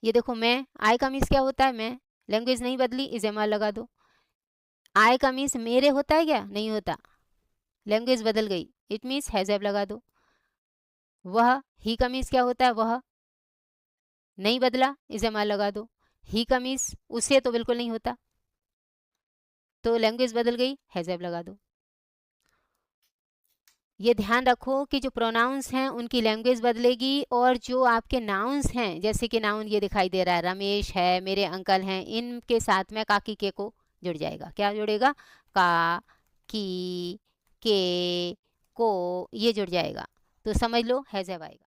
ये देखो मैं, आई का मीन्स क्या होता है, मैं, लैंग्वेज नहीं बदली, इज एम आर लगा दो। आई का मीन्स मेरे होता है क्या, नहीं होता, लैंग्वेज बदल गई, इट मीन्स हैज हैव लगा दो। वह, ही का मीन्स क्या होता है, वह, नहीं बदला, इज एम आर लगा दो। ही का मीन्स उसे तो बिल्कुल नहीं होता, तो लैंग्वेज बदल गई, हैज हैव लगा दो। ये ध्यान रखो कि जो प्रोनाउंस हैं उनकी लैंग्वेज बदलेगी, और जो आपके नाउन्स हैं, जैसे कि नाउन ये दिखाई दे रहा है, रमेश है, मेरे अंकल हैं, इनके साथ में काकी के को जुड़ जाएगा। क्या जुड़ेगा, का, की, के, को, ये जुड़ जाएगा, तो समझ लो हैज हैव आएगा।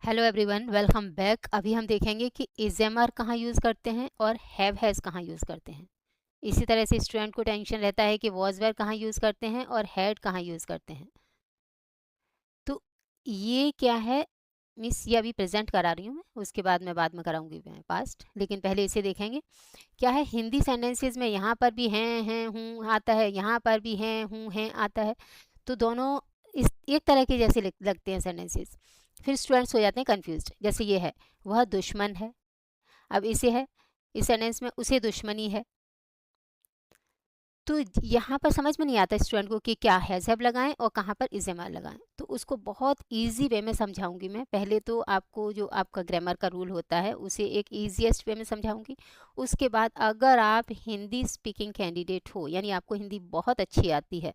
Hello everyone, welcome back. अभी हम देखेंगे कि इज एम आर कहाँ यूज़ करते हैं और हैव हैज़ कहाँ यूज़ करते हैं। इसी तरह से स्टूडेंट को टेंशन रहता है कि वॉज वेयर कहाँ यूज़ करते हैं और हैड कहाँ यूज़ करते हैं। तो ये क्या है, मिस, ये अभी प्रेजेंट करा रही हूँ मैं, उसके बाद में कराऊंगी मैं पास्ट, लेकिन पहले इसे देखेंगे। क्या है, हिंदी सेंटेंसेस में यहाँ पर भी हैं हूँ आता है, यहाँ पर भी हैं हूँ हैं आता है, तो दोनों इस एक तरह के जैसे लगते हैं सेंटेंसेस। फिर स्टूडेंट्स हो जाते हैं कंफ्यूज्ड। जैसे ये है, वह दुश्मन है, अब इसे है, इस सेंटेंस में उसे दुश्मनी है, तो यहाँ पर समझ में नहीं आता स्टूडेंट को कि क्या हैज़ हैव लगाएं और कहाँ पर इज एम आर लगाएं। तो उसको बहुत इजी वे में समझाऊंगी मैं। पहले तो आपको जो आपका ग्रामर का रूल होता है उसे एक ईजीएस्ट वे में समझाऊंगी। उसके बाद अगर आप हिंदी स्पीकिंग कैंडिडेट हो, यानी आपको हिंदी बहुत अच्छी आती है,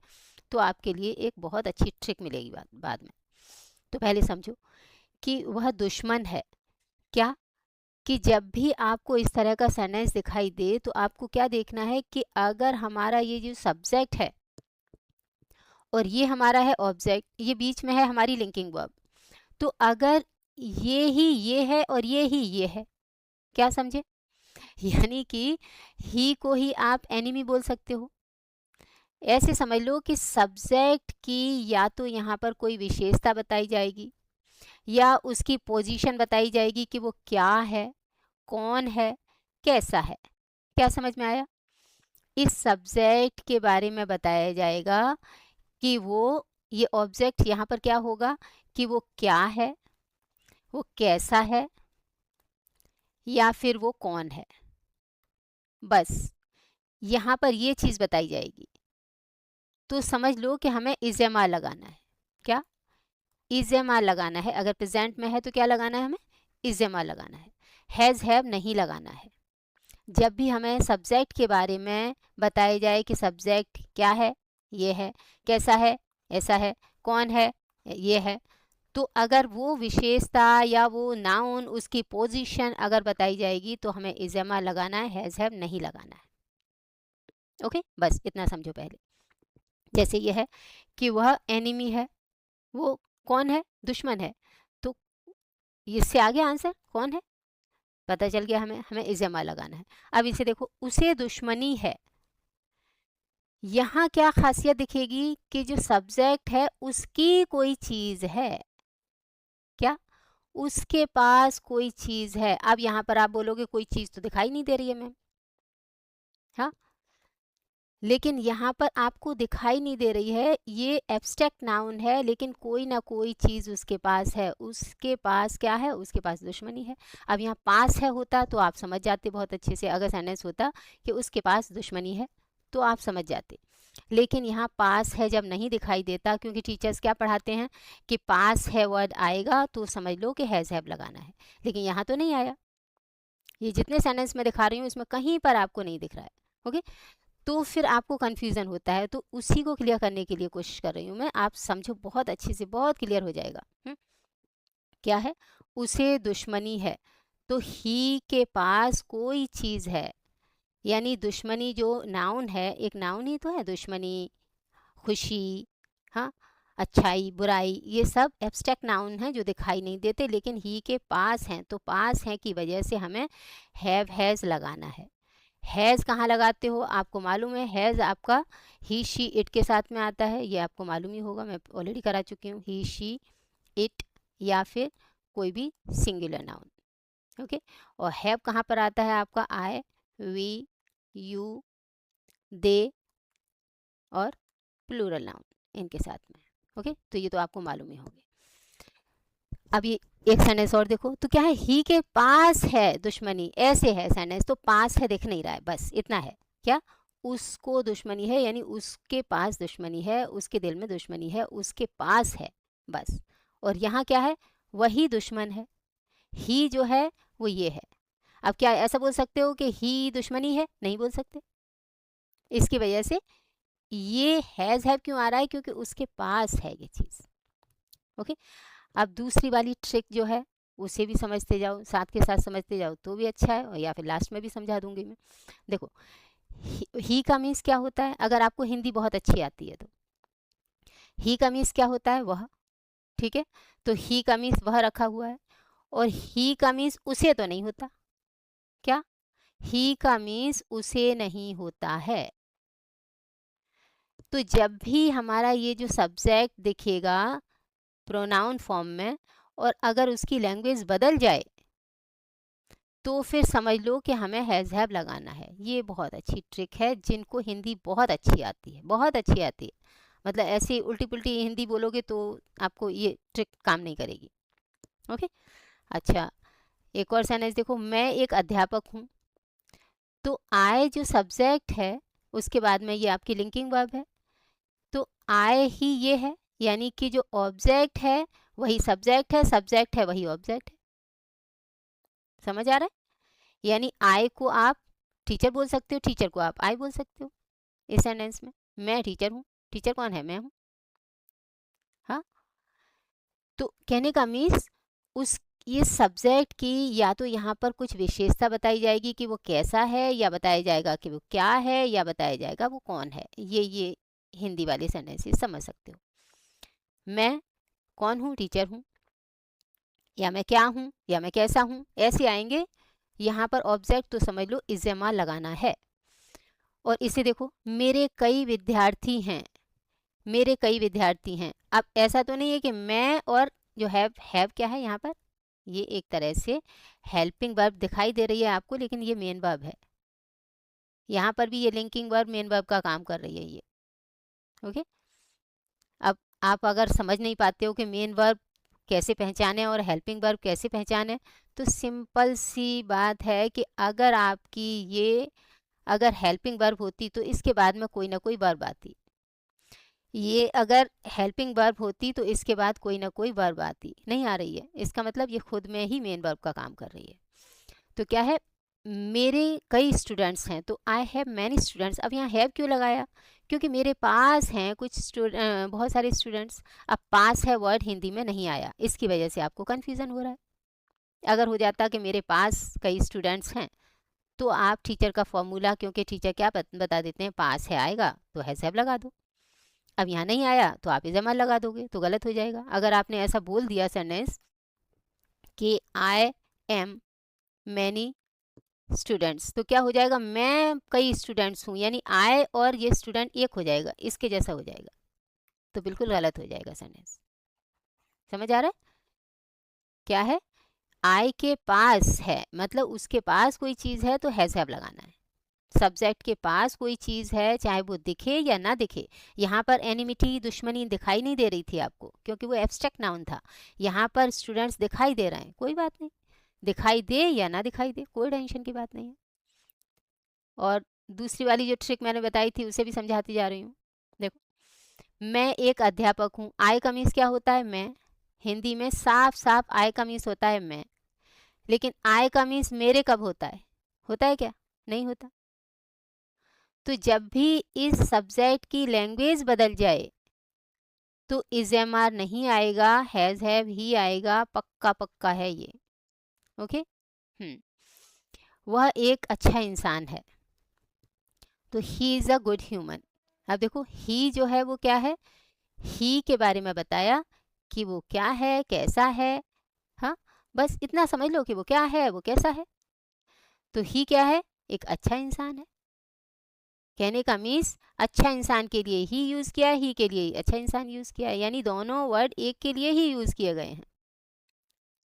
तो आपके लिए एक बहुत अच्छी ट्रिक मिलेगी बाद में। तो पहले समझो कि वह दुश्मन है। क्या, कि जब भी आपको इस तरह का सेंटेंस दिखाई दे तो आपको क्या देखना है कि अगर हमारा ये जो सब्जेक्ट है और ये हमारा है ऑब्जेक्ट, ये बीच में है हमारी लिंकिंग वर्ब, तो अगर ये ही ये है और ये ही ये है, क्या समझे, यानी कि ही को ही आप एनिमी बोल सकते हो। ऐसे समझ लो कि सब्जेक्ट की या तो यहाँ पर कोई विशेषता बताई जाएगी या उसकी पोजीशन बताई जाएगी कि वो क्या है, कौन है, कैसा है। क्या समझ में आया, इस सब्जेक्ट के बारे में बताया जाएगा कि वो, ये ऑब्जेक्ट यहाँ पर क्या होगा कि वो क्या है, वो कैसा है, या फिर वो कौन है। बस यहाँ पर ये चीज़ बताई जाएगी। तो समझ लो कि हमें इज एम आर लगाना है। क्या, इज एम आर लगाना है। अगर प्रेजेंट में है तो क्या लगाना है, हमें इज एम आर लगाना है, हैज़ हैव नहीं लगाना है। जब भी हमें सब्जेक्ट के बारे में बताया जाए कि सब्जेक्ट क्या है, ये है, कैसा है, ऐसा है, कौन है, ये है, तो अगर वो विशेषता या वो नाउन, उसकी पोजीशन अगर बताई जाएगी तो हमें इज एम आर लगाना है, हैज़ हैव नहीं लगाना है। ओके, बस इतना समझो पहले। जैसे ये है कि वह एनिमी है, वो कौन है, दुश्मन है, तो इससे आगे आंसर कौन है पता चल गया, हमें हमें इज एम आर लगाना है। अब इसे देखो, उसे दुश्मनी है, यहाँ क्या खासियत दिखेगी कि जो सब्जेक्ट है उसकी कोई चीज है। क्या, उसके पास कोई चीज है। अब यहाँ पर आप बोलोगे कोई चीज तो दिखाई नहीं दे रही है मैम, हाँ, लेकिन यहाँ पर आपको दिखाई नहीं दे रही है, ये एब्स्ट्रैक्ट नाउन है, लेकिन कोई ना कोई चीज़ उसके पास है। उसके पास क्या है, उसके पास दुश्मनी है। अब यहाँ पास है होता तो आप समझ जाते बहुत अच्छे से, अगर सेंटेंस होता कि उसके पास दुश्मनी है तो आप समझ जाते, लेकिन यहाँ पास है जब नहीं दिखाई देता, क्योंकि टीचर्स क्या पढ़ाते हैं कि पास है वर्ड आएगा तो समझ लो कि हैज़ हैव लगाना है, लेकिन यहाँ तो नहीं आया। ये जितने सेंटेंस में दिखा रही हूँ इसमें कहीं पर आपको नहीं दिख रहा है। ओके, तो फिर आपको कन्फ्यूज़न होता है, तो उसी को क्लियर करने के लिए कोशिश कर रही हूँ मैं। आप समझो बहुत अच्छे से, बहुत क्लियर हो जाएगा। क्या है, उसे दुश्मनी है, तो ही के पास कोई चीज़ है, यानी दुश्मनी जो नाउन है, एक नाउन ही तो है, दुश्मनी, खुशी, हाँ, अच्छाई, बुराई, ये सब एब्स्ट्रैक्ट नाउन हैं जो दिखाई नहीं देते, लेकिन ही के पास हैं, तो पास हैं की वजह से हमें हैव हैज़ लगाना है। हैज़ कहाँ लगाते हो, आपको मालूम है, हैज़ आपका ही शी इट के साथ में आता है, ये आपको मालूम ही होगा, मैं ऑलरेडी करा चुकी हूँ। ही शी इट, या फिर कोई भी सिंगुलर नाउन। ओके, और हैव कहाँ पर आता है आपका, आई, वी, यू, दे और प्लूरल नाउन इनके साथ में। ओके, तो ये तो आपको मालूम ही होंगे। अब ये एक सेंटेंस और देखो, तो क्या है, ही के पास है दुश्मनी, ऐसे है सेंटेंस, तो पास है दिख नहीं रहा है, बस इतना है। क्या, उसको दुश्मनी है, यानी उसके पास दुश्मनी है, उसके दिल में दुश्मनी है, उसके पास है, बस। और यहाँ क्या है, वही दुश्मन है, ही जो है वो ये है। अब क्या ऐसा बोल सकते हो कि ही दुश्मनी है? नहीं बोल सकते। इसकी वजह से ये हैज़ हैव क्यों आ रहा है, क्योंकि उसके पास है ये चीज़। ओके, अब दूसरी वाली ट्रिक जो है उसे भी समझते जाओ, साथ के साथ समझते जाओ तो भी अच्छा है, और या फिर लास्ट में भी समझा दूंगी मैं। देखो, ही का मीन्स क्या होता है, अगर आपको हिंदी बहुत अच्छी आती है तो ही का मीन्स क्या होता है, वह। ठीक है, तो ही का मीन्स वह रखा हुआ है, और ही का मीन्स उसे तो नहीं होता। क्या, ही का मीन्स उसे नहीं होता है। तो जब भी हमारा ये जो सब्जेक्ट दिखेगा प्रोनाउन फॉर्म में, और अगर उसकी लैंग्वेज बदल जाए, तो फिर समझ लो कि हमें हैज़ हैव लगाना है। ये बहुत अच्छी ट्रिक है, जिनको हिंदी बहुत अच्छी आती है, बहुत अच्छी आती है, मतलब ऐसी उल्टी पुल्टी हिंदी बोलोगे तो आपको ये ट्रिक काम नहीं करेगी। ओके, अच्छा, एक और सेंटेंस देखो, मैं एक अध्यापक हूँ। तो आई जो सब्जेक्ट है, उसके बाद में ये आपकी लिंकिंग वर्ब है, तो आई ही ये है, यानी कि जो ऑब्जेक्ट है वही सब्जेक्ट है, सब्जेक्ट है वही ऑब्जेक्ट है। समझ आ रहा है, यानी आई को आप टीचर बोल सकते हो, टीचर को आप आई बोल सकते हो इस सेंटेंस में। मैं टीचर हूँ, टीचर कौन है, मैं हूँ। हाँ, तो कहने का मीन्स उस ये सब्जेक्ट की या तो यहाँ पर कुछ विशेषता बताई जाएगी कि वो कैसा है, या बताया जाएगा कि वो क्या है, या बताया जाएगा वो कौन है। ये हिंदी वाले सेंटेंसेस समझ सकते हो। मैं कौन हूँ, टीचर हूँ, या मैं क्या हूँ, या मैं कैसा हूँ, ऐसे आएंगे। यहाँ पर ऑब्जेक्ट तो समझ लो इज़्ज़मा लगाना है। और इसे देखो, मेरे कई विद्यार्थी हैं, मेरे कई विद्यार्थी हैं। अब ऐसा तो नहीं है कि मैं और जो हैव क्या है यहाँ पर, ये एक तरह से हेल्पिंग वर्ब दिखाई दे रही है आपको, लेकिन ये मेन वर्ब है। यहाँ पर भी ये लिंकिंग वर्ब मेन वर्ब का काम कर रही है ये। ओके, अब आप अगर समझ नहीं पाते हो कि मेन वर्ब कैसे पहचाने और हेल्पिंग वर्ब कैसे पहचाने, तो सिंपल सी बात है कि अगर आपकी ये अगर हेल्पिंग वर्ब होती तो इसके बाद में कोई ना कोई वर्ब आती, ये अगर हेल्पिंग वर्ब होती तो इसके बाद कोई ना कोई वर्ब आती, नहीं आ रही है, इसका मतलब ये खुद में ही मेन वर्ब का काम कर रही है। तो क्या है, मेरे कई स्टूडेंट्स हैं, तो आई हैव मैनी स्टूडेंट्स। अब यहाँ हैव क्यों लगाया, क्योंकि मेरे पास हैं कुछ बहुत सारे स्टूडेंट्स। अब पास है वर्ड हिंदी में नहीं आया, इसकी वजह से आपको कन्फ्यूज़न हो रहा है। अगर हो जाता कि मेरे पास कई स्टूडेंट्स हैं, तो आप टीचर का फॉर्मूला, क्योंकि टीचर क्या बता देते हैं, पास है आएगा तो हैज़ हैव लगा दो। अब यहाँ नहीं आया तो आप इज़्ज़मा लगा दोगे, तो गलत हो जाएगा। अगर आपने ऐसा बोल दिया सेंटेंस कि आई एम मैनी स्टूडेंट्स, तो क्या हो जाएगा, मैं कई स्टूडेंट्स हूँ, यानी आई और ये स्टूडेंट एक हो जाएगा, इसके जैसा हो जाएगा, तो बिल्कुल गलत हो जाएगा सेंटेंस। समझ आ रहा है, क्या है, आई के पास है, मतलब उसके पास कोई चीज़ है तो हैज़ हैव लगाना है। सब्जेक्ट के पास कोई चीज़ है, चाहे वो दिखे या ना दिखे। यहाँ पर एनिमिटी, दुश्मनी दिखाई नहीं दे रही थी आपको, क्योंकि वो एब्स्ट्रैक्ट नाउन था। यहाँ पर स्टूडेंट्स दिखाई दे रहे हैं, कोई बात नहीं, दिखाई दे या ना दिखाई दे, कोई टेंशन की बात नहीं है। और दूसरी वाली जो ट्रिक मैंने बताई थी उसे भी समझाती जा रही हूँ। देखो, मैं एक अध्यापक हूँ, आई का मीन्स क्या होता है, मैं। हिंदी में साफ साफ आई का मीन्स होता है मैं, लेकिन आई का मीन्स मेरे कब होता है, होता है क्या, नहीं होता। तो जब भी इस सब्जेक्ट की लैंग्वेज बदल जाए तो इज़एमआर नहीं आएगा, हैज़ हैव ही आएगा, पक्का पक्का है ये। ओके, वह एक अच्छा इंसान है, तो he is a good human. अब देखो, ही जो है वो क्या है, ही के बारे में बताया कि वो क्या है, कैसा है। हाँ, बस इतना समझ लो कि वो क्या है, वो कैसा है। तो ही क्या है, एक अच्छा इंसान है। कहने का मीन्स अच्छा इंसान के लिए ही यूज़ किया है, ही के लिए ही अच्छा इंसान यूज़ किया है, यानी दोनों वर्ड एक के लिए ही यूज़ किए गए हैं।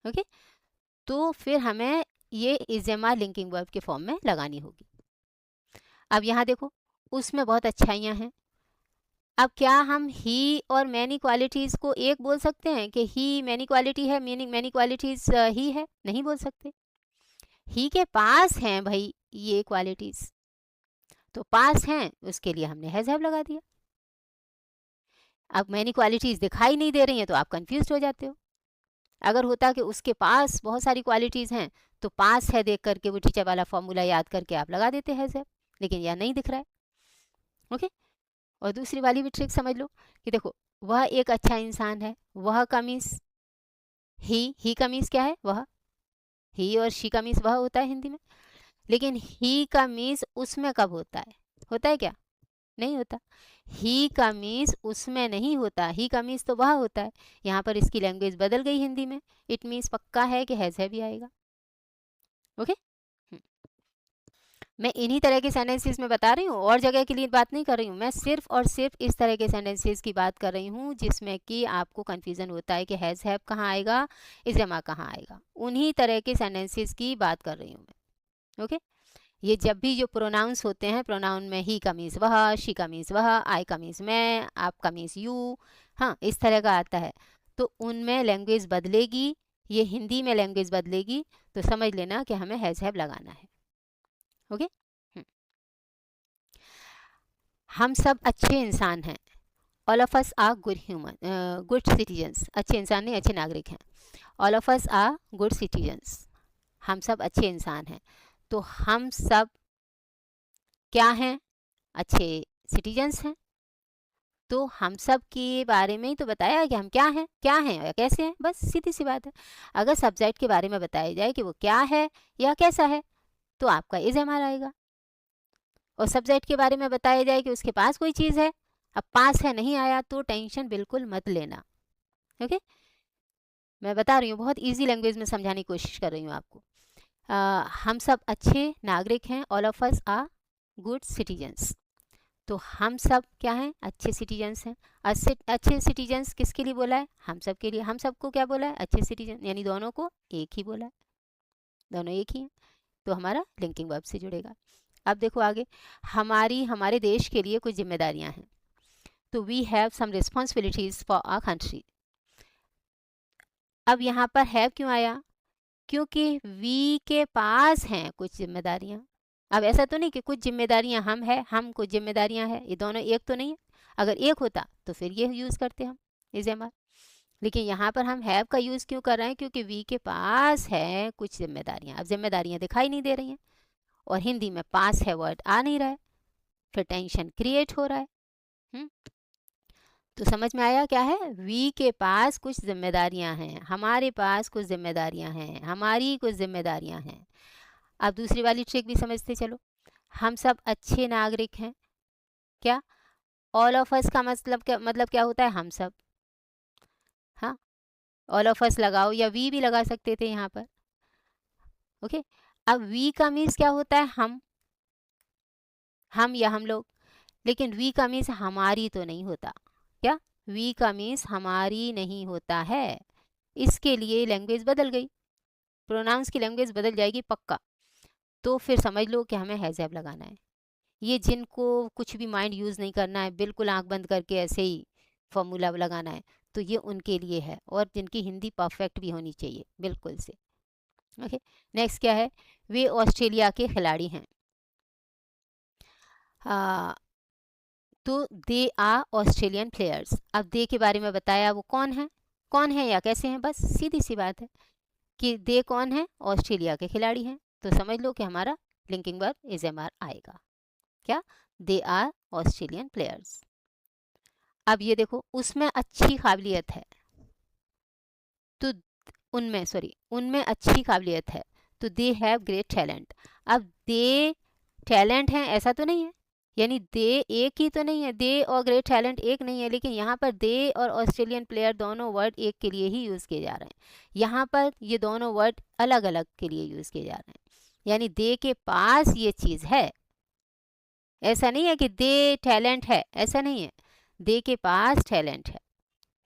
ओके, तो फिर हमें ये इज़ेमा लिंकिंग वर्ब के फॉर्म में लगानी होगी। अब यहाँ देखो, उसमें बहुत अच्छाइयाँ हैं। अब क्या हम ही और मैनी क्वालिटीज़ को एक बोल सकते हैं कि ही मैनी क्वालिटी है, मीनिंग मैनी क्वालिटीज़ ही है? नहीं बोल सकते। ही के पास हैं भाई ये क्वालिटीज़, तो पास हैं उसके लिए हमने हैज़ हैव लगा दिया। अब मैनी क्वालिटीज़ दिखाई नहीं दे रही हैं तो आप कन्फ्यूज़्ड हो जाते हो। अगर होता कि उसके पास बहुत सारी क्वालिटीज़ हैं तो पास है देख करके वो टीचर वाला फॉर्मूला याद करके आप लगा देते हैज़ हैव, लेकिन यह नहीं दिख रहा है। ओके। और दूसरी वाली भी ट्रिक समझ लो कि देखो, वह एक अच्छा इंसान है, वह का मीन्स ही का मीन्स क्या है? वह। ही और शी का मीन्स वह होता है हिंदी में, लेकिन ही का मीन्स उसमें कब होता है? होता है क्या? नहीं होता। ही का मीन्स उसमें नहीं होता, ही का मीन्स तो वह होता है। यहाँ पर इसकी लैंग्वेज बदल गई हिंदी में, इट मीन्स पक्का है कि हैज़ हैव भी आएगा। ओके। मैं इन्हीं तरह के सेंटेंसेस में बता रही हूँ, और जगह के लिए बात नहीं कर रही हूँ। मैं सिर्फ और सिर्फ इस तरह के सेंटेंसेस की बात कर रही हूँ जिसमें कि आपको कन्फ्यूज़न होता है कि हैज़ हैव कहाँ आएगा, इज़ेमा कहाँ आएगा। उन्हीं तरह के सेंटेंसेस की बात कर रही हूँ मैं। ओके। ये जब भी जो प्रोनाउंस होते हैं, प्रोनाउन में ही का मीन्स वह, शी का मीन्स वह, आई का मीन्स मैं, आप का मीन्स यू, हाँ इस तरह का आता है, तो उनमें लैंग्वेज बदलेगी। ये हिंदी में लैंग्वेज बदलेगी तो समझ लेना कि हमें हैज़ हैव लगाना है। ओके। हम सब अच्छे इंसान हैं। All of us are good human, good citizens. अच्छे इंसान नहीं, अच्छे नागरिक हैं। All of us are good citizens. हम सब अच्छे इंसान हैं। तो हम सब क्या हैं? अच्छे सिटीजन्स हैं। तो हम सब के बारे में ही तो बताया कि हम क्या हैं या कैसे हैं, बस सीधी सी बात है। अगर सब्जेक्ट के बारे में बताया जाए कि वो क्या है या कैसा है तो आपका इज एम आर आएगा। और सब्जेक्ट के बारे में बताया जाए कि उसके पास कोई चीज़ है, अब पास है नहीं आया तो टेंशन बिल्कुल मत लेना। ओके। मैं बता रही हूँ, बहुत इजी लैंग्वेज में समझाने की कोशिश कर रही हूँ आपको। हम सब अच्छे नागरिक हैं। All of us are good citizens. तो हम सब क्या हैं? अच्छे सिटीजन्स हैं। अच्छे सिटीजन्स किसके लिए बोला है? हम सब के लिए। हम सबको क्या बोला है? अच्छे सिटीजन, यानी दोनों को एक ही बोला है, दोनों एक ही हैं। तो हमारा लिंकिंग वर्ब से जुड़ेगा। अब देखो आगे, हमारे देश के लिए कुछ जिम्मेदारियां हैं। तो we have some responsibilities for our country. अब यहाँ पर हैव क्यों आया? क्योंकि वी के पास हैं कुछ जिम्मेदारियां। अब ऐसा तो नहीं कि कुछ जिम्मेदारियां हम है, हम कुछ जिम्मेदारियां हैं, ये दोनों एक तो नहीं है। अगर एक होता तो फिर ये यूज़ करते हम इज एम आर, लेकिन यहाँ पर हम हैव का यूज़ क्यों कर रहे हैं? क्योंकि वी के पास है कुछ जिम्मेदारियां। अब जिम्मेदारियां दिखाई नहीं दे रही हैं और हिंदी में पास है वर्ड आ नहीं रहा है, फिर टेंशन क्रिएट हो रहा है। तो समझ में आया क्या है? वी के पास कुछ जिम्मेदारियां हैं, हमारे पास कुछ जिम्मेदारियां हैं, हमारी कुछ जिम्मेदारियां हैं। अब दूसरी वाली ट्रिक भी समझते चलो। हम सब अच्छे नागरिक हैं। क्या? ऑल ऑफ अस का मतलब क्या होता है? हम सब। हाँ, ऑल ऑफ अस लगाओ या वी भी लगा सकते थे यहाँ पर। ओके। अब वी का मीन्स क्या होता है? हम या हम लोग। लेकिन वी का मीन्स हमारी तो नहीं होता। क्या? वी का मीन्स हमारी नहीं होता है। इसके लिए लैंग्वेज बदल गई, प्रोनाउंस की लैंग्वेज बदल जाएगी पक्का। तो फिर समझ लो कि हमें हैज़ हैव लगाना है। ये जिनको कुछ भी माइंड यूज़ नहीं करना है, बिल्कुल आंख बंद करके ऐसे ही फॉर्मूला लगाना है, तो ये उनके लिए है, और जिनकी हिंदी परफेक्ट भी होनी चाहिए बिल्कुल से। ओके। नेक्स्ट क्या है? वे ऑस्ट्रेलिया के खिलाड़ी हैं। तो दे आर ऑस्ट्रेलियन प्लेयर्स। अब दे के बारे में बताया, वो कौन है या कैसे हैं, बस सीधी सी बात है कि दे कौन है? ऑस्ट्रेलिया के खिलाड़ी हैं। तो समझ लो कि हमारा linking verb is am are आएगा। क्या? They are Australian players. अब ये देखो, उसमें अच्छी काबिलियत है, तो उनमें अच्छी काबिलियत है, तो दे हैव ग्रेट टैलेंट। अब दे टैलेंट हैं ऐसा तो नहीं है, यानी दे एक ही तो नहीं है, दे और ग्रेट टैलेंट एक नहीं है, लेकिन यहाँ पर दे और ऑस्ट्रेलियन प्लेयर दोनों वर्ड एक के लिए ही यूज़ किए जा रहे हैं। यहाँ पर ये दोनों वर्ड अलग अलग के लिए यूज़ किए जा रहे हैं, यानी दे के पास ये चीज़ है, ऐसा नहीं है कि दे टैलेंट है, ऐसा नहीं है, दे के पास टैलेंट है।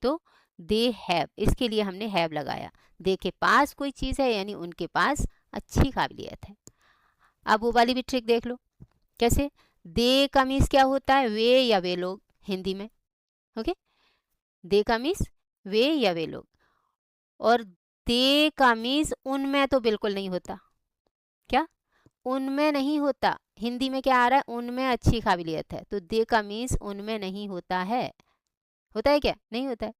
तो दे हैव, इसके लिए हमने हैव लगाया। दे के पास कोई चीज़ है यानी उनके पास अच्छी काबिलियत है। अब वो वाली भी ट्रिक देख लो कैसे। दे का मीन्स क्या होता है? वे या वे लोग हिंदी में। ओके, दे का मीन्स वे या वे लोग, और दे का मीन्स उनमें तो बिल्कुल नहीं होता। क्या? उनमें नहीं होता। हिंदी में क्या आ रहा है? उनमें अच्छी काबिलियत है, तो दे का मीन्स उनमें नहीं होता है। होता है क्या? नहीं होता है।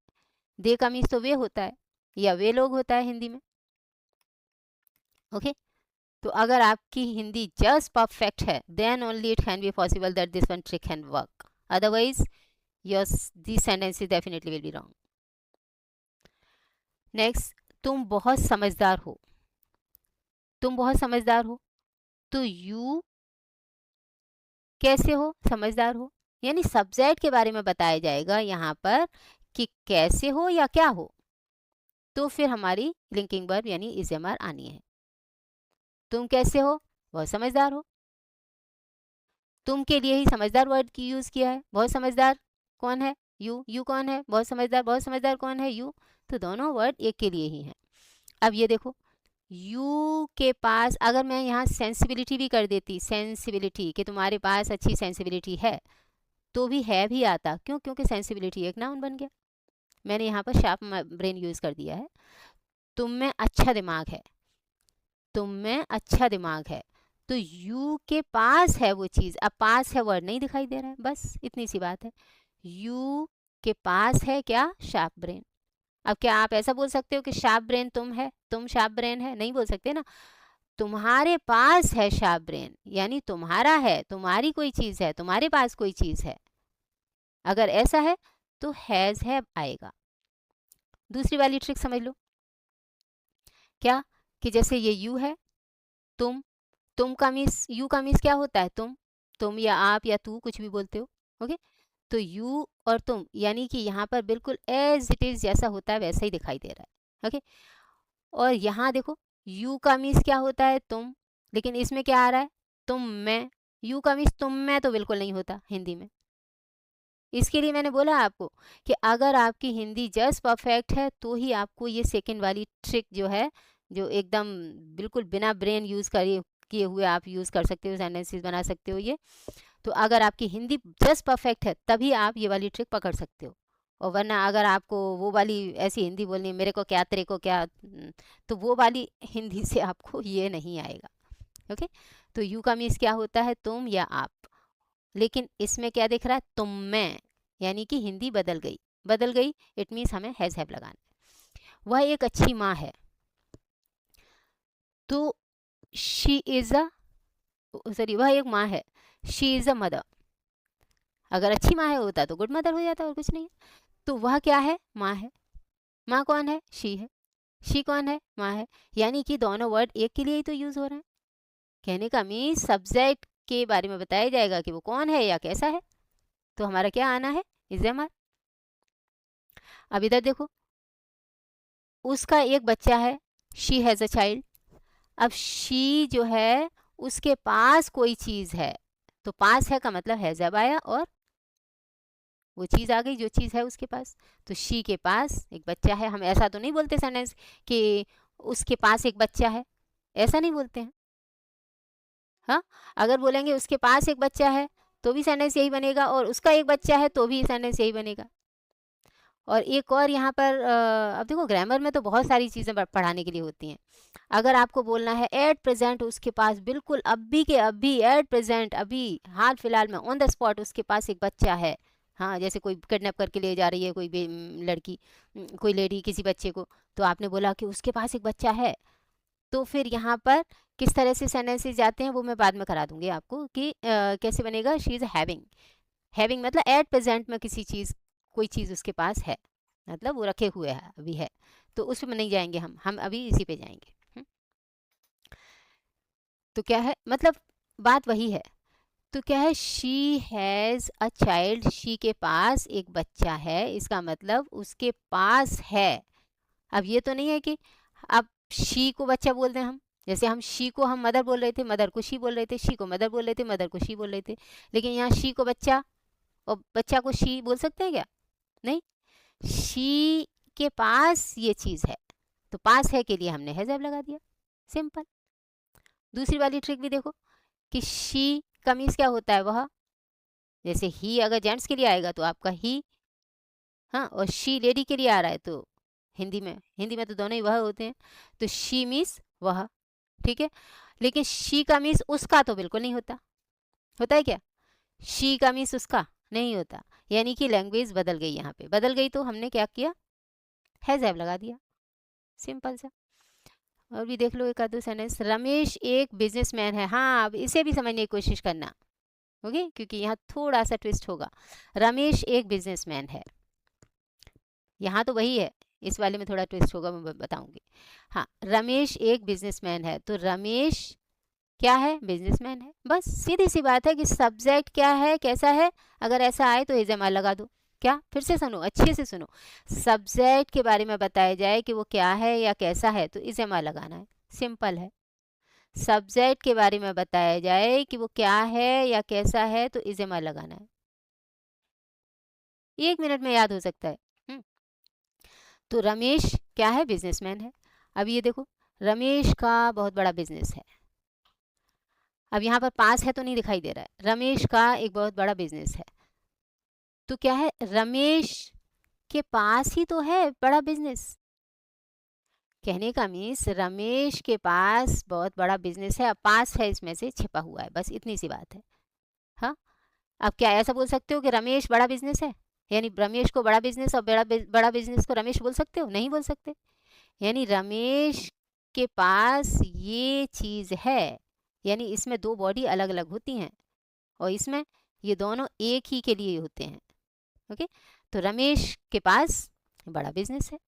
दे का मीन्स तो वे होता है या वे लोग होता है हिंदी में। ओके, तो अगर आपकी हिंदी जस्ट परफेक्ट है, then only it can be possible that this one trick can work, otherwise your this sentence definitely will be wrong. Next, तुम बहुत समझदार हो। तुम बहुत समझदार हो, तो यू कैसे हो समझदार हो, यानी सब्जेक्ट के बारे में बताया जाएगा यहाँ पर कि कैसे हो या क्या हो, तो फिर हमारी लिंकिंग वर्ब यानी इज़ेमआर आनी है। तुम कैसे हो? बहुत समझदार हो। तुम के लिए ही समझदार वर्ड की यूज़ किया है। बहुत समझदार कौन है? यू। यू कौन है? बहुत समझदार कौन है? यू। तो दोनों वर्ड एक के लिए ही हैं। अब ये देखो, यू के पास अगर मैं यहाँ सेंसिबिलिटी भी कर देती, सेंसिबिलिटी कि तुम्हारे पास अच्छी सेंसिबिलिटी है, तो भी है भी आता। क्यों? क्योंकि सेंसिबिलिटी एक नाउन बन गया। मैंने यहाँ पर शार्प ब्रेन यूज़ कर दिया है। तुम में अच्छा दिमाग है, तुम में अच्छा दिमाग है, तो यू के पास है वो चीज़। अब पास है वर्ड नहीं दिखाई दे रहा है, बस इतनी सी बात है। यू के पास है क्या? Sharp brain. अब क्या आप ऐसा बोल सकते हो कि शार्प ब्रेन तुम है, तुम शार्प ब्रेन है? नहीं बोल सकते ना। तुम्हारे पास है शार्प ब्रेन, यानी तुम्हारा है, तुम्हारी कोई चीज़ है, तुम्हारे पास कोई चीज़ है। अगर ऐसा है तो हैज़ है आएगा। दूसरी वाली ट्रिक समझ लो। क्या? कि जैसे ये यू है, तुम का मीन्स, यू का मीन्स क्या होता है? तुम या आप या तू कुछ भी बोलते हो। ओके, तो यू और तुम यानी कि यहाँ पर बिल्कुल एज इट इज़ जैसा होता है वैसा ही दिखाई दे रहा है। ओके, और यहाँ देखो, यू का मीन्स क्या होता है? तुम, लेकिन इसमें क्या आ रहा है? तुम में। यू का मीन्स तुम में तो बिल्कुल नहीं होता हिंदी में। इसके लिए मैंने बोला आपको कि अगर आपकी हिंदी जस्ट परफेक्ट है तो ही आपको ये सेकंड वाली ट्रिक जो है, जो एकदम बिल्कुल बिना ब्रेन यूज़ करे किए हुए आप यूज़ कर सकते हो, सेंटेंसेस बना सकते हो ये। तो अगर आपकी हिंदी जस्ट परफेक्ट है तभी आप ये वाली ट्रिक पकड़ सकते हो, और वरना अगर आपको वो वाली ऐसी हिंदी बोलनी मेरे को क्या तेरे को क्या, तो वो वाली हिंदी से आपको ये नहीं आएगा। ओके, तो यू का मीन्स क्या होता है? तुम या आप। लेकिन इसमें क्या दिख रहा है? तुम में, यानी कि हिंदी बदल गई। बदल गई इट मीन्स हमें हैज़ हैव लगाना है। वह एक अच्छी माँ है, तो शी इज़ अ, सॉरी, वह एक माँ है, शी इज़ अ मदर। अगर अच्छी माँ है होता तो गुड मदर हो जाता, और कुछ नहीं। तो वह क्या है? माँ है। माँ कौन है? शी है। शी कौन है? माँ है। यानी कि दोनों वर्ड एक के लिए ही तो यूज़ हो रहे हैं। कहने का मीन्स सब्जेक्ट के बारे में बताया जाएगा कि वो कौन है या कैसा है, तो हमारा क्या आना है? Is am are. अब इधर देखो, उसका एक बच्चा है, शी हैज़ अ चाइल्ड। अब शी जो है उसके पास कोई चीज़ है, तो पास है का मतलब हैज़ हैव आया और वो चीज़ आ गई जो चीज़ है उसके पास। तो शी के पास एक बच्चा है। हम ऐसा तो नहीं बोलते सेंटेंस कि उसके पास एक बच्चा है, ऐसा नहीं बोलते हैं। हाँ, अगर बोलेंगे उसके पास एक बच्चा है तो भी सेंटेंस यही बनेगा, और उसका एक बच्चा है तो भी सेंटेंस यही बनेगा। और एक और यहाँ पर अब देखो, ग्रामर में तो बहुत सारी चीज़ें पढ़ाने के लिए होती हैं। अगर आपको बोलना है एट प्रेजेंट उसके पास, बिल्कुल अभी के अभी, एट प्रेजेंट अभी हाल फिलहाल में, ऑन द स्पॉट उसके पास एक बच्चा है। हाँ, जैसे कोई किडनैप करके ले जा रही है कोई लड़की, कोई लेडी किसी बच्चे को, तो आपने बोला कि उसके पास एक बच्चा है, तो फिर यहाँ पर किस तरह से सेंटेंसेस जाते हैं वो मैं बाद में करा दूंगी आपको कि कैसे बनेगा। She is having. हैविंग मतलब एट प्रेजेंट में किसी चीज़, कोई चीज़ उसके पास है, मतलब वो रखे हुए है, अभी है। तो उसमें नहीं जाएंगे हम अभी इसी पे जाएंगे। तो क्या है मतलब, बात वही है। तो क्या है? She has a child, she के पास एक बच्चा है, इसका मतलब उसके पास है। अब ये तो नहीं है कि अब शी को बच्चा बोल दें हम, जैसे हम शी को हम मदर बोल रहे थे, मदर को शी बोल रहे थे, शी को मदर बोल रहे थे, मदर को शी बोल रहे थे। लेकिन यहाँ शी को बच्चा और बच्चा को शी बोल सकते हैं क्या? नहीं। शी के पास ये चीज़ है, तो पास है के लिए हमने हैज़ लगा दिया, सिंपल। दूसरी वाली ट्रिक भी देखो कि शी का मीन्स क्या होता है? वह, जैसे ही अगर जेंट्स के लिए आएगा तो आपका ही, हाँ, और शी लेडी के लिए आ रहा है, तो हिंदी में तो दोनों ही वह होते हैं, तो शी मीन्स वह, ठीक है। लेकिन शी का मीन्स उसका तो बिल्कुल नहीं होता, होता है क्या? शी का मीन्स उसका नहीं होता, यानी कि लैंग्वेज बदल गई, यहाँ पे बदल गई, तो हमने क्या किया, हैज हैव लगा दिया, सिंपल सा। और भी देख लो एक आधो सेंटेंस, रमेश एक बिजनेसमैन है, हाँ अब इसे भी समझने की कोशिश करना, ओके, क्योंकि यहाँ थोड़ा सा ट्विस्ट होगा। रमेश एक बिजनेसमैन है, यहाँ तो वही है, इस वाले में थोड़ा ट्विस्ट होगा, मैं बताऊंगी। हाँ, रमेश एक बिजनेसमैन है, तो रमेश क्या है, बिजनेसमैन है, बस सीधी सी बात है कि सब्जेक्ट क्या है, कैसा है, अगर ऐसा आए तो इज़ लगा दो। क्या, फिर से सुनो, अच्छे से सुनो, सब्जेक्ट के बारे में बताया जाए कि वो क्या है या कैसा है, तो इज़ लगाना है, सिंपल है। सब्जेक्ट के बारे में बताया जाए कि वो क्या है या कैसा है, तो इज़ लगाना है, 1 मिनट में याद हो सकता है। तो रमेश क्या है, बिजनेसमैन है। अब ये देखो, रमेश का बहुत बड़ा बिजनेस है, अब यहाँ पर पास है तो नहीं दिखाई दे रहा है, रमेश का एक बहुत बड़ा बिजनेस है, तो क्या है, रमेश के पास ही तो है बड़ा बिजनेस, कहने का मीन्स रमेश के पास बहुत बड़ा बिजनेस है, अब पास है इसमें से छिपा हुआ है, बस इतनी सी बात है। हाँ, अब क्या ऐसा बोल सकते हो कि रमेश बड़ा बिजनेस है, यानी रमेश को बड़ा बिजनेस और बड़ा बिजनेस को रमेश बोल सकते हो, नहीं बोल सकते। यानी रमेश के पास ये चीज़ है, यानी इसमें दो बॉडी अलग अलग होती हैं, और इसमें ये दोनों एक ही के लिए होते हैं, ओके। तो रमेश के पास बड़ा बिजनेस है।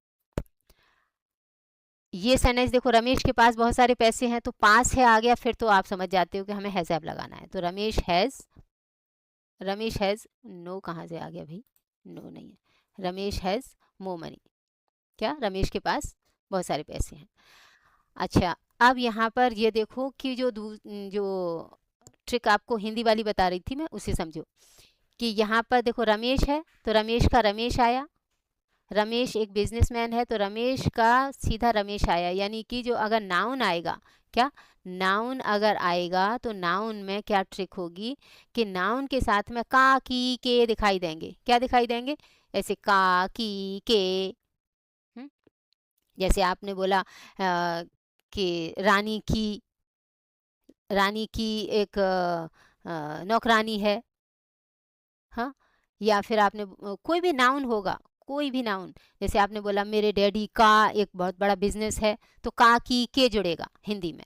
ये सेंटेंस देखो, रमेश के पास बहुत सारे पैसे हैं, तो पास है आ गया, फिर तो आप समझ जाते हो कि हमें हैज़ हैव लगाना है, तो रमेश हैज़ नो, कहाँ से आ गया भाई, नो नहीं है, रमेश हैज़ मोर मनी, क्या, रमेश के पास बहुत सारे पैसे हैं। अच्छा, अब यहाँ पर ये देखो कि जो ट्रिक आपको हिंदी वाली बता रही थी मैं, उसे समझो कि यहाँ पर देखो रमेश है, तो रमेश का रमेश आया, रमेश एक बिजनेसमैन है, तो रमेश का सीधा रमेश आया, यानी कि जो अगर नाउन आएगा, क्या, नाउन अगर आएगा तो नाउन में क्या ट्रिक होगी कि नाउन के साथ में का, की, के दिखाई देंगे, क्या दिखाई देंगे, ऐसे का, की, के, जैसे आपने बोला कि रानी की एक नौकरानी है, हाँ, या फिर आपने कोई भी नाउन होगा, कोई भी नाउन, जैसे आपने बोला मेरे डैडी का एक बहुत बड़ा बिजनेस है, तो का, की, के जुड़ेगा हिंदी में।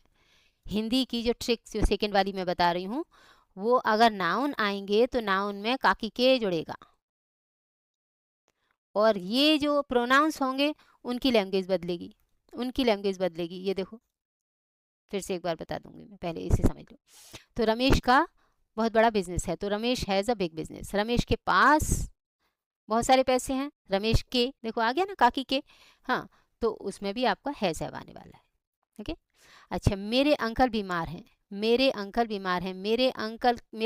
हिंदी की जो ट्रिक जो सेकंड वाली मैं बता रही हूँ, वो अगर नाउन आएंगे तो नाउन में का, की, के जुड़ेगा, और ये जो प्रोनाउंस होंगे उनकी लैंग्वेज बदलेगी, ये देखो, फिर से एक बार बता दूंगी मैं, पहले इसे समझ लो। तो रमेश का बहुत बड़ा बिजनेस है, तो Ramesh has a big business, Ramesh के पास बहुत सारे पैसे हैं, रमेश के देखो आ गया ना, काकी के, हाँ, तो उसमें भी आपका हैज़ हैव आने वाला है, ओके। अच्छा, मेरे अंकल बीमार हैं, मेरे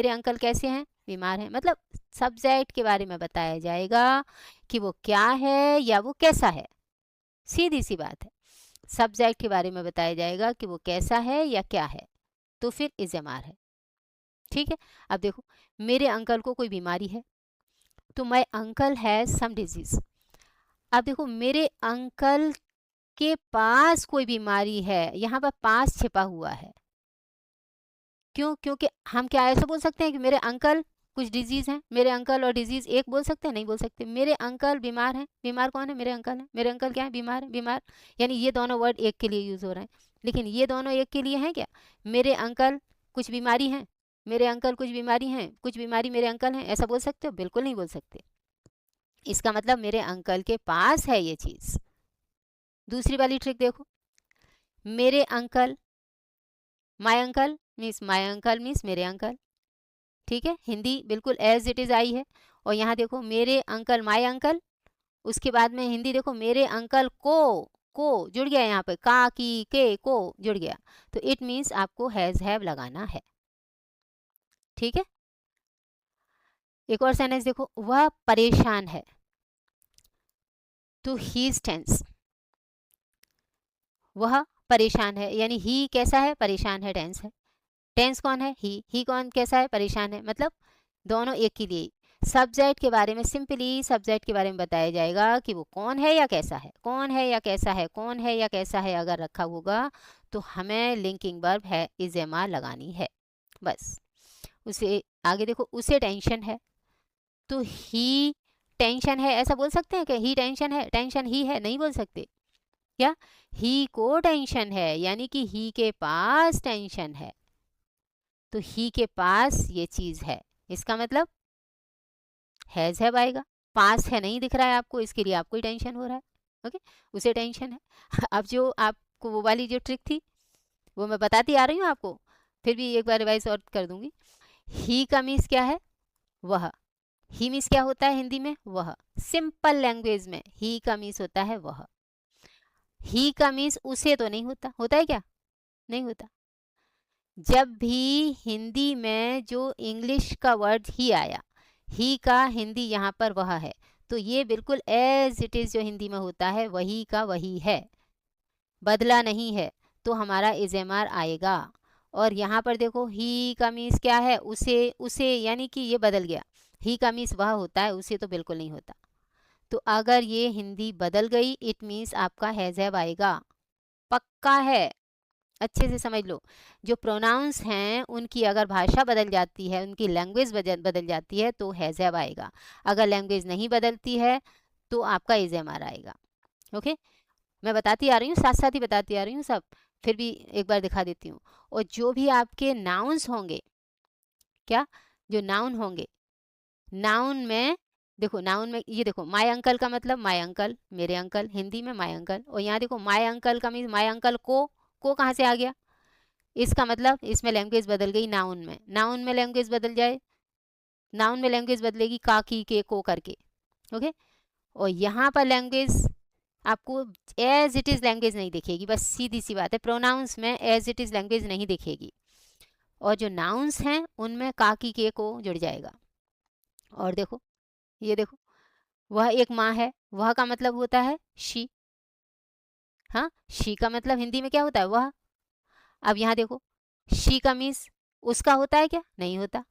अंकल कैसे हैं, बीमार हैं, मतलब सब्जेक्ट के बारे में बताया जाएगा कि वो क्या है या वो कैसा है, सीधी सी बात है, सब्जेक्ट के बारे में बताया जाएगा कि वो कैसा है या क्या है, तो फिर इज़ेमार है, ठीक है। अब देखो, मेरे अंकल को कोई बीमारी है, तो my uncle has some disease, अब देखो मेरे अंकल के पास कोई बीमारी है, यहाँ पर पास छिपा हुआ है, क्यों, क्योंकि हम क्या ऐसा बोल सकते हैं कि मेरे अंकल कुछ डिजीज़ हैं, मेरे अंकल और डिजीज़ एक बोल सकते हैं, नहीं बोल सकते, मेरे अंकल बीमार हैं, बीमार कौन है, मेरे अंकल हैं, मेरे अंकल क्या है, बीमार है, बीमार, यानी ये दोनों वर्ड एक के लिए यूज़ हो रहे हैं, लेकिन ये दोनों एक के लिए हैं क्या, मेरे अंकल कुछ बीमारी हैं, मेरे अंकल कुछ बीमारी हैं, कुछ बीमारी मेरे अंकल हैं, ऐसा बोल सकते हो, बिल्कुल नहीं बोल सकते, इसका मतलब मेरे अंकल के पास है ये चीज़। दूसरी वाली ट्रिक देखो, मेरे अंकल, माय अंकल मीन्स मेरे अंकल, ठीक है, हिंदी बिल्कुल एज इट इज़ आई है, और यहाँ देखो मेरे अंकल माय अंकल, उसके बाद में हिंदी देखो मेरे अंकल को जुड़ गया, यहाँ पे का, की, के, को जुड़ गया, तो इट मीन्स आपको हैज़ हैव लगाना है, ठीक है। एक और सेंटेंस देखो, वह परेशान है, तो ही इज टेंस, वह परेशान है, यानी ही कैसा है, परेशान है, टेंस है, टेंस कौन है, ही कौन कैसा है, परेशान है, मतलब दोनों एक के लिए, सब्जेक्ट के बारे में, सिंपली सब्जेक्ट के बारे में बताया जाएगा कि वो कौन है या कैसा है, कौन है या कैसा है, कौन है या कैसा है अगर रखा होगा तो हमें लिंकिंग वर्ब है इज एम आर लगानी है बस। उसे आगे देखो, उसे टेंशन है तो ही टेंशन है ऐसा बोल सकते हैं कि ही टेंशन है, टेंशन ही है नहीं बोल सकते क्या, ही को टेंशन है यानी कि ही के पास टेंशन है, तो ही के पास ये चीज है, इसका मतलब हैज आएगा। पास है नहीं दिख रहा है आपको, इसके लिए आपको ही टेंशन हो रहा है। ओके, उसे टेंशन है। अब जो आपको वो वाली जो ट्रिक थी वो मैं बताती आ रही हूँ आपको, फिर भी एक बार रिवाइज और कर दूंगी। ही का मीन्स क्या है, वह। ही मीन्स क्या होता है हिंदी में, वह। सिंपल लैंग्वेज में ही का मीन्स होता है वह। ही का मीन्स उसे तो नहीं होता, होता है क्या, नहीं होता। जब भी हिंदी में जो इंग्लिश का वर्ड ही आया, ही का हिंदी यहाँ पर वह है, तो ये बिल्कुल एज इट इज जो हिंदी में होता है वही का वही है, बदला नहीं है, तो हमारा इजेमार आएगा। और यहाँ पर देखो ही का मीन्स क्या है, उसे, उसे यानी कि ये बदल गया, ही का मीन्स वह होता है, उसे तो बिल्कुल नहीं होता। तो अगर ये हिंदी बदल गई इट मीन्स आपका हैज़ हैव आएगा, पक्का है, अच्छे से समझ लो। जो प्रोनाउंस हैं उनकी अगर भाषा बदल जाती है, उनकी लैंग्वेज बदल जाती है तो हैज़ हैव आएगा, अगर लैंग्वेज नहीं बदलती है तो आपका इज एम आर आएगा। ओके, मैं बताती आ रही हूँ, साथ साथ ही बताती आ रही हूँ सब, फिर भी एक बार दिखा देती हूँ। और जो भी आपके नाउन्स होंगे, क्या, जो नाउन होंगे, नाउन में देखो, नाउन में ये देखो, माय अंकल का मतलब माय अंकल, मेरे अंकल, हिंदी में माय अंकल। और यहाँ देखो माय अंकल का मीन्स माय अंकल को कहाँ से आ गया, इसका मतलब इसमें लैंग्वेज बदल गई नाउन में। नाउन में लैंग्वेज बदल जाए, नाउन में लैंग्वेज बदलेगी का, की, के, को करके। ओके, और यहाँ पर लैंग्वेज आपको एज इट इज़ लैंग्वेज नहीं दिखेगी, बस सीधी सी बात है, प्रोनाउंस में एज इट इज़ लैंग्वेज नहीं दिखेगी, और जो नाउन्स हैं उनमें का, की, के, को जुड़ जाएगा। और देखो, ये देखो, वह एक माँ है, वह का मतलब होता है शी, हाँ, शी का मतलब हिंदी में क्या होता है, वह। अब यहाँ देखो, शी का मीन्स उसका होता है क्या, नहीं होता,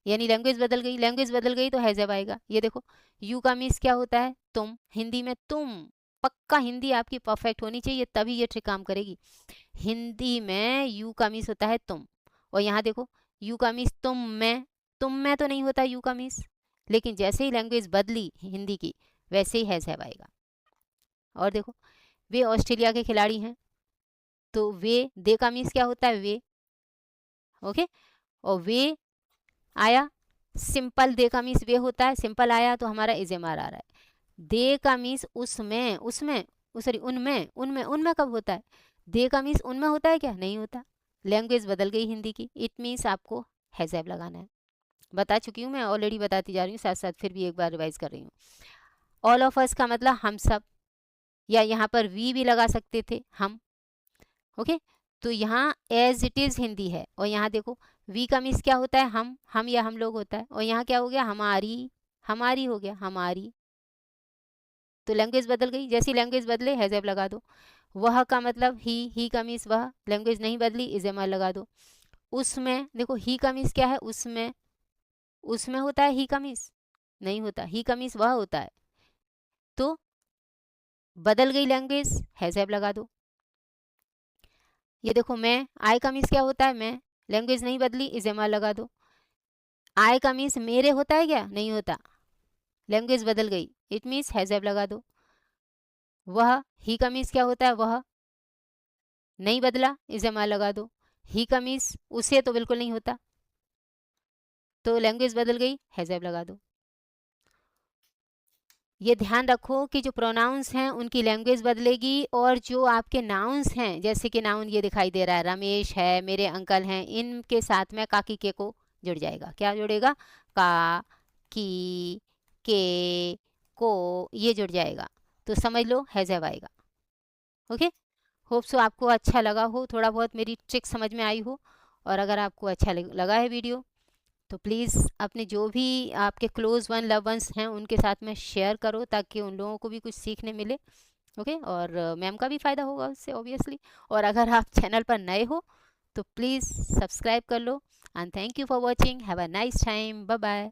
यानी लैंग्वेज बदल गई, लैंग्वेज बदल गई तो हैज़ आएगा। ये देखो, यू का मीन्स क्या होता है, तुम, हिंदी में तुम। पक्का हिंदी आपकी परफेक्ट होनी चाहिए तभी ये ट्रिक काम करेगी। हिंदी में यू का मीन्स होता है तुम, और यहाँ देखो यू का मीन्स तुम में तो नहीं होता यू का मीन्स, लेकिन जैसे ही लैंग्वेज बदली हिंदी की वैसे ही हैज़ आएगा। और देखो, वे ऑस्ट्रेलिया के खिलाड़ी हैं, तो वे, दे का मीन्स क्या होता है, वे। ओके, और वे आया, सिंपल दे का मीन्स वे होता है, सिंपल आया तो हमारा इजेमार आ रहा है। दे का मीन्स उसमें, उसमें, सॉरी उनमें, उनमें, उनमें कब होता है, दे का मीन्स उनमें होता है क्या, नहीं होता, लैंग्वेज बदल गई हिंदी की, इट मीन्स आपको हैज़ लगाना है। बता चुकी हूँ मैं, ऑलरेडी बताती जा रही हूँ साथ साथ, फिर भी एक बार रिवाइज कर रही हूँ। ऑल ऑफ अस का मतलब हम सब, या यहाँ पर वी भी लगा सकते थे, हम। ओके, तो यहाँ एज इट इज़ हिंदी है, और यहाँ देखो वी का मीन्स क्या होता है, हम या हम लोग होता है, और यहाँ क्या हो गया, हमारी, हमारी हो गया, हमारी। तो लैंग्वेज बदल गई, जैसी लैंग्वेज बदले हैज़ लगा दो। वह का मतलब ही का मीन्स वह, लैंग्वेज नहीं बदली इजेमर लगा दो। उसमें देखो, ही का मीन्स क्या है, उसमें, उसमें होता है ही का मीन्स, नहीं होता, ही का मीन्स वह होता है, तो बदल गई लैंग्वेज हैज़ लगा दो। ये देखो, मैं, आई का मीन्स क्या होता है, मैं, लैंग्वेज नहीं बदली इजेमर लगा दो। आई का मीन्स मेरे होता है क्या, नहीं होता, लैंग्वेज बदल गई, इट मीन्स हैज़ लगा दो। वह, ही का मीन्स क्या होता है, वह, नहीं बदला इजेमर लगा दो। ही का मीन्स उसे तो बिल्कुल नहीं होता, तो लैंग्वेज बदल गई हैज़ लगा दो। ये ध्यान रखो कि जो प्रोनाउंस हैं उनकी लैंग्वेज बदलेगी, और जो आपके नाउन्स हैं, जैसे कि नाउन ये दिखाई दे रहा है, रमेश है, मेरे अंकल हैं, इनके साथ में काकी के को जुड़ जाएगा, क्या जुड़ेगा, का, की, के, को, ये जुड़ जाएगा, तो समझ लो हैज़ आएगा। ओके, होप सो आपको अच्छा लगा हो, थोड़ा बहुत मेरी ट्रिक समझ में आई हो, और अगर आपको अच्छा लगा है वीडियो तो प्लीज़ अपने जो भी आपके क्लोज वन, लव वंस हैं उनके साथ में शेयर करो, ताकि उन लोगों को भी कुछ सीखने मिले। ओके, और मैम का भी फ़ायदा होगा उससे ऑब्वियसली। और अगर आप चैनल पर नए हो तो प्लीज़ सब्सक्राइब कर लो, and thank you for watching, have a nice time, bye bye.